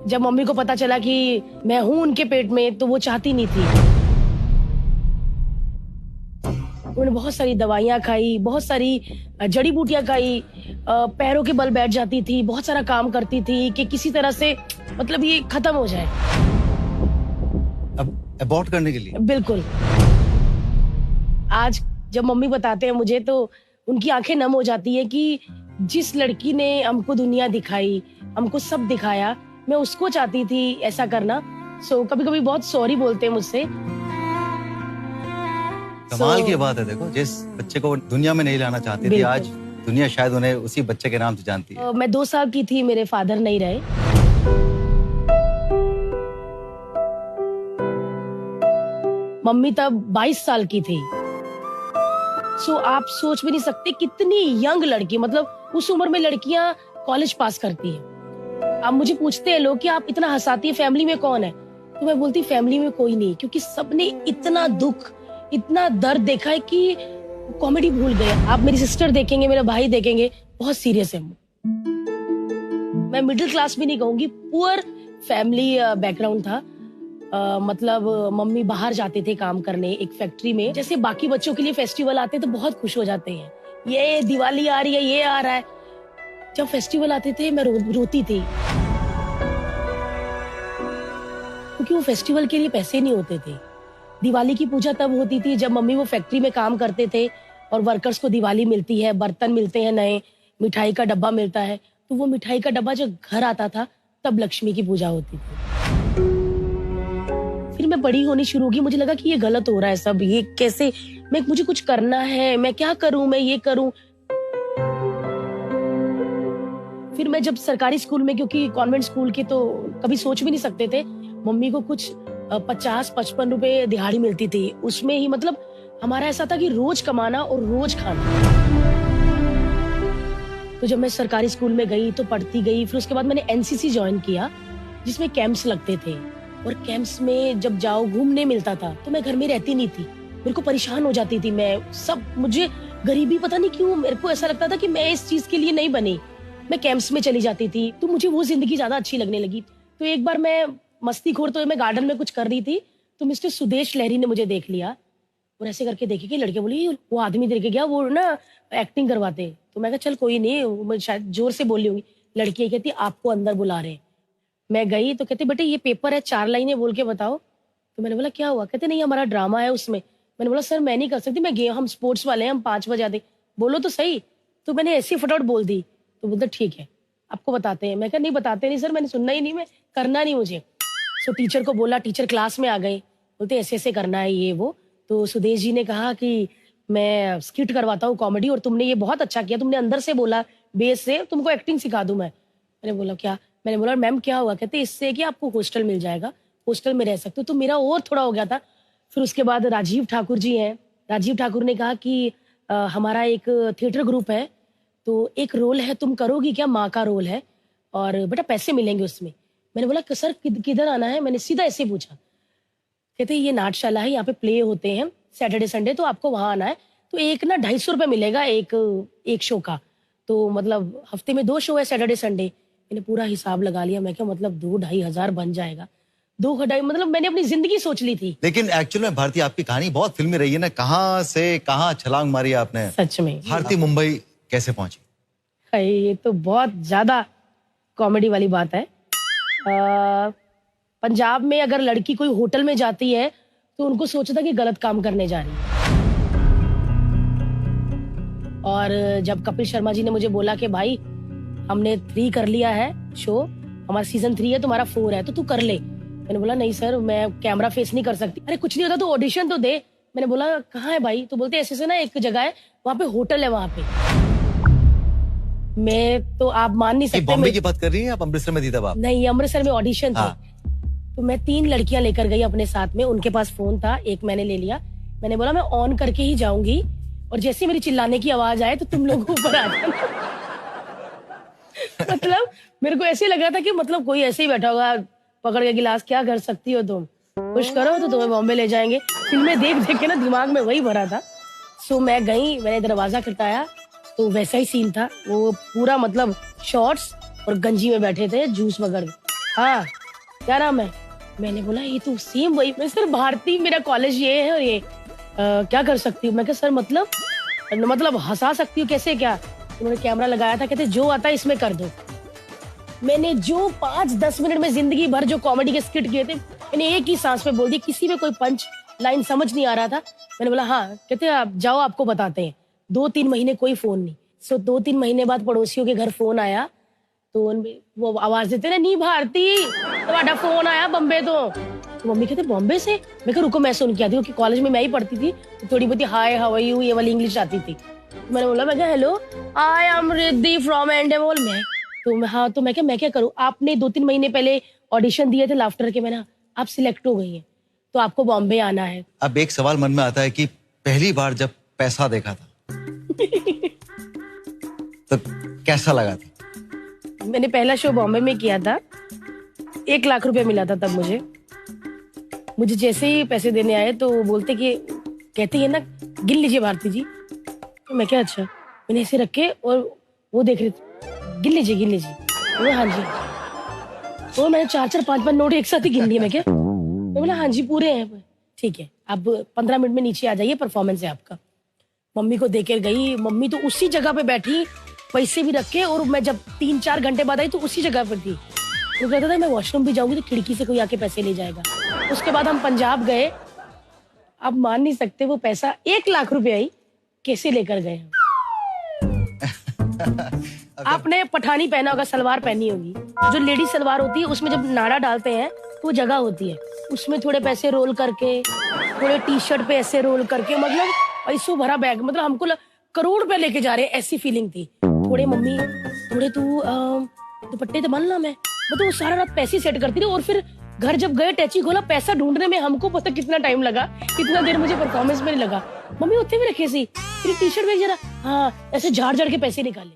जब मम्मी को पता चला कि मैं हूं उनके पेट में, तो वो चाहती नहीं थी। उन्होंने बहुत सारी दवाइयां खाई, बहुत सारी जड़ी बूटियां खाई, पैरों के बल बैठ जाती थी, बहुत सारा काम करती थी कि किसी तरह से मतलब ये खत्म हो जाए। अब अबॉर्ट करने के लिए? बिल्कुल। आज जब मम्मी बताते हैं मुझे तो उनकी आंखें नम हो जाती है कि जिस लड़की ने हमको दुनिया दिखाई, हमको सब दिखाया, मैं उसको चाहती थी ऐसा करना। कभी-कभी बहुत सॉरी बोलते हैं मुझसे। कमाल की बात है, देखो जिस बच्चे को दुनिया में नहीं लाना चाहती थी, आज दुनिया शायद उन्हें उसी बच्चे के नाम से जानती है। मैं 2 साल की थी, मेरे फादर नहीं रहे। मम्मी तब 22 साल की थी। आप सोच भी नहीं सकते कितनी यंग लड़की, मतलब उस उम्र में लड़कियां कॉलेज पास करती हैं। अब मुझे पूछते हैं लोग कि आप इतना हंसाती है, फैमिली में कौन है? तो मैं बोलती फैमिली में कोई नहीं, क्योंकि सबने इतना दुख, इतना दर्द देखा है कि कॉमेडी भूल गए। आप मेरी सिस्टर देखेंगे, मेरा भाई देखेंगे, बहुत सीरियस है। मैं मिडिल क्लास भी नहीं कहूंगी, पुअर फैमिली बैकग्राउंड था। मतलब मम्मी बाहर जाते थे काम करने एक फैक्ट्री में। जैसे बाकी बच्चों के लिए फेस्टिवल आते तो बहुत खुश हो जाते हैं, ये दिवाली आ रही है, ये आ रहा है। जब फेस्टिवल आते थे मैं रोती थी, क्योंकि वो फेस्टिवल के लिए पैसे नहीं होते थे। दिवाली की पूजा तब होती थी जब मम्मी वो फैक्ट्री में काम करते थे और वर्कर्स को दिवाली मिलती है, बर्तन मिलते हैं नए, मिठाई का डब्बा मिलता है। तो वो मिठाई का डब्बा जब घर आता था तब लक्ष्मी की पूजा होती थी। फिर मैं बड़ी होनी शुरू की, मुझे लगा कि ये गलत हो रहा है सब, ये कैसे, मुझे कुछ करना है, मैं क्या करूं, मैं ये करूं। फिर मैं जब सरकारी स्कूल में, क्योंकि कॉन्वेंट स्कूल के तो कभी सोच भी नहीं सकते थे, मम्मी को कुछ 50-55 रुपए दिहाड़ी मिलती थी, उसमें ही मतलब हमारा ऐसा था कि रोज कमाना और रोज खाना। तो जब मैं सरकारी स्कूल में गई तो पढ़ती गई। फिर उसके बाद मैंने एनसीसी ज्वाइन किया, जिसमें कैंप्स लगते थे, और कैंप्स में जब जाओ घूमने मिलता था, तो मैं घर में रहती नहीं थी, मेरे को परेशान हो जाती थी मैं। सब मुझे गरीबी, पता नहीं क्यों मेरे को ऐसा लगता था कि मैं इस चीज के लिए नहीं बनी। मैं कैंप्स में चली जाती थी, तो मुझे वो जिंदगी ज्यादा अच्छी लगने लगी। तो एक बार मैं मस्तीखोर, तो मैं गार्डन में कुछ कर रही थी, तो मिस्टर सुदेश लहरी ने मुझे देख लिया और ऐसे करके देखे कि लड़के बोली वो आदमी देख के गया, वो ना एक्टिंग करवाते। तो मैं कहा चल कोई नहीं, मैं शायद जोर से बोल रही होंगी। लड़की कहती आपको अंदर बुला रहे। मैं गई तो कहते बेटे ये पेपर है, 4 लाइनें बोल के बताओ। तो मैंने बोला क्या हुआ? कहते नहीं हमारा ड्रामा है उसमें। मैंने बोला सर मैं नहीं कर सकती, मैं हम स्पोर्ट्स वाले हैं, हम 5 बजे आते। बोलो तो सही। तो मैंने ऐसी फटाफट बोल दी। तो बोलते ठीक है आपको बताते हैं। मैं कहा नहीं बताते नहीं सर, मैंने सुनना ही नहीं, मैं करना नहीं मुझे। सो टीचर को बोला, टीचर क्लास में आ गए, बोलते ऐसे ऐसे करना है ये वो। तो सुदेश जी ने कहा कि मैं स्किट करवाता हूँ कॉमेडी, और तुमने ये बहुत अच्छा किया, तुमने अंदर से बोला बेस से, तुमको एक्टिंग सिखा दूं मैं। मैंने बोला क्या? मैंने बोला मैम क्या हुआ? कहते इससे कि आपको हॉस्टल मिल जाएगा, हॉस्टल में रह सकते हो। तो मेरा और थोड़ा हो गया था। फिर उसके बाद राजीव ठाकुर जी हैं, राजीव ठाकुर ने कहा कि हमारा एक थिएटर ग्रुप है, तो एक रोल है, तुम करोगी क्या? माँ का रोल है और बेटा पैसे मिलेंगे उसमें। मैंने बोला सर किधर आना है? मैंने सीधा ऐसे पूछा। कहते ये नाट्यशाला है, यहाँ पे प्ले होते हैं सैटरडे संडे, तो आपको वहां आना है। तो एक ना 250 रुपये मिलेगा एक शो का। तो मतलब हफ्ते में 2 शो है, सैटरडे संडे। मैंने पूरा हिसाब लगा लिया, मैं क्या मतलब 2-2.5 हजार बन जाएगा। 2-2.5 मतलब मैंने अपनी जिंदगी सोच ली थी। लेकिन एक्चुअली में भारती आपकी कहानी बहुत फिल्मी रही है ना, कहाँ से कहाँ छलांग मारी आपने। सच में। भारती मुंबई कैसे पहुंची? ये तो बहुत ज्यादा कॉमेडी वाली बात है। पंजाब में अगर लड़की कोई होटल में जाती है तो उनको सोचता कि गलत काम करने जा रही है। और जब कपिल शर्मा जी ने मुझे बोला कि भाई हमने 3 कर लिया है शो, हमारा सीजन 3 है, तुम्हारा 4 है, तो तू कर ले। मैंने बोला नहीं सर मैं कैमरा फेस नहीं कर सकती। अरे कुछ नहीं होता, तो ऑडिशन तो दे। मैंने बोला कहाँ है भाई? तो बोलते ऐसे से ना एक जगह है, वहां पे होटल है, वहां पे। मैं तो आप मान नहीं सकते। बॉम्बे की बात कर रही हैं आप? अमृतसर में थी तब आप? नहीं, अमृतसर में ऑडिशन हाँ। थे। तो मैं 3 लड़कियां लेकर गई अपने साथ में, उनके पास फोन था, एक मैंने ले लिया। मैंने बोला मैं ऑन करके ही जाऊंगी, और जैसे मेरी चिल्लाने की आवाज आए तो तुम लोग ऊपर आ जाना। मतलब मेरे को ऐसे लग रहा था कि मतलब कोई ऐसे ही बैठा होगा पकड़ के गिलास, क्या कर सकती हो तुम, खुश करो तो तुम्हें बॉम्बे ले जाएंगे। फिल्में देख देख के ना दिमाग में वही भरा था। सो मैं गई, मैंने दरवाजा खटकाया तो वैसा ही सीन था। वो पूरा मतलब शॉर्ट्स और गंजी में बैठे थे, जूस वगैरह। हाँ क्या नाम है? मैंने बोला ये तो सेम वही। मैं सर भारती मेरा कॉलेज ये है और ये क्या कर सकती हूँ? मैं कहा सर मतलब हंसा सकती हूँ कैसे क्या? उन्होंने कैमरा लगाया था, कहते जो आता है इसमें कर दो। मैंने जो 5-10 मिनट में जिंदगी भर जो कॉमेडी के स्किट किए थे मैंने एक ही सांस में बोल दी। किसी में कोई पंच लाइन समझ नहीं आ रहा था। मैंने बोला हाँ। कहते आप जाओ आपको बताते हैं। 2-3 महीने कोई फोन नहीं। 2-3 महीने बाद पड़ोसियों के घर फोन आया तो वो आवाज देते ना नी भारती तुम्हारा फोन आया बॉम्बे तो मम्मी कहते बॉम्बे से? मैं कहा रुको मैं सुन के आती हूँ, क्योंकि कॉलेज में मैं ही पढ़ती थी तो थोड़ी बहुत हाय हाउ आर यू ये वाली इंग्लिश आती थी। मैंने बोला मैं hello I am Riddhi from Endemol. मैं क्या करूँ? आपने 2-3 महीने पहले ऑडिशन दिए थे लाफ्टर के, मैंने आप सिलेक्ट हो गई हैं तो आपको बॉम्बे आना है। अब एक सवाल मन में आता है कि पहली बार जब पैसा देखा था तो कैसा लगा था? मैंने पहला शो बॉम्बे में किया था, 1 लाख रुपया मिला था तब मुझे जैसे ही पैसे देने आए तो बोलते कि कहते हैं ना गिन लीजिए भारती जी। तो मैं क्या अच्छा, मैंने ऐसे रखे और वो देख रहे थे गिन लीजिए। वो हाँ जी। तो मैंने 4-5 नोट एक साथ ही गिन लिए। मैं बोला हाँ जी पूरे हैं। ठीक है अब 15 मिनट में नीचे आ जाइए, परफॉर्मेंस है आपका। मम्मी को देकर गई, मम्मी तो उसी जगह पे बैठी पैसे भी रखे, और मैं जब 3-4 घंटे बाद आई तो उसी जगह पर थी। वो कहता था मैं वॉशरूम भी जाऊंगी तो खिड़की से कोई आके पैसे ले जाएगा। उसके बाद हम पंजाब गए। आप मान नहीं सकते वो पैसा 1 लाख रुपए आई कैसे लेकर गए हम। आपने पठानी पहना होगा, सलवार पहनी होगी, जो लेडी सलवार होती है उसमें जब नाड़ा डालते हैं तो वो जगह होती है, उसमें थोड़े पैसे रोल करके, थोड़े टी शर्ट पे ऐसे रोल करके, मतलब पैसों भरा बैग, मतलब हमको करोड़ रुपए लेके जा रहे हैं ऐसी फीलिंग थी। थोड़े मम्मी थोड़े तू दुपट्टे तो बनना मैं तो वो सारा रात पैसे सेट करती रही। और फिर घर जब गए टैची खोला, पैसा ढूंढने में हमको पता कितना टाइम लगा, कितना देर मुझे परफॉर्मेंस में लगा। मम्मी उत्ते भी रखे सी फिर टी शर्ट में जरा हाँ ऐसे झाड़ के पैसे निकाले।